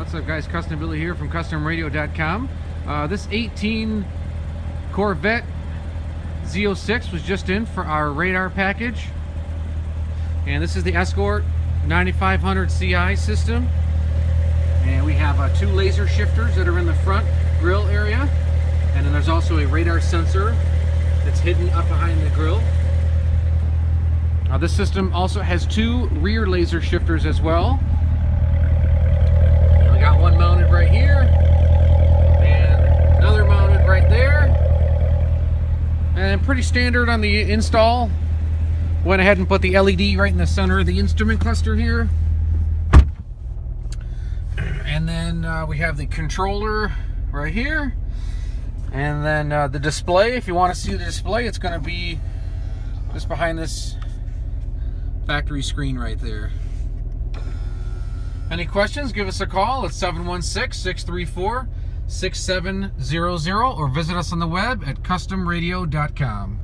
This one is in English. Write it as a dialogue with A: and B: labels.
A: What's up, guys? Custom Billy here from CustomRadio.com. This 18 Corvette ZO6 was just in for our radar package, and this is the Escort 9500 CI system. And we have two laser shifters that are in the front grille area, and then there's also a radar sensor that's hidden up behind the grille. This system also has two rear laser shifters as well. We got one mounted right here and another mounted right there, and pretty standard on the install. Went ahead and put the LED right in the center of the instrument cluster here, and then we have the controller right here, and then the display. If you want to see the display, it's going to be just behind this factory screen right there. Any questions, give us a call at 716-634-6700 or visit us on the web at CustomRadio.com.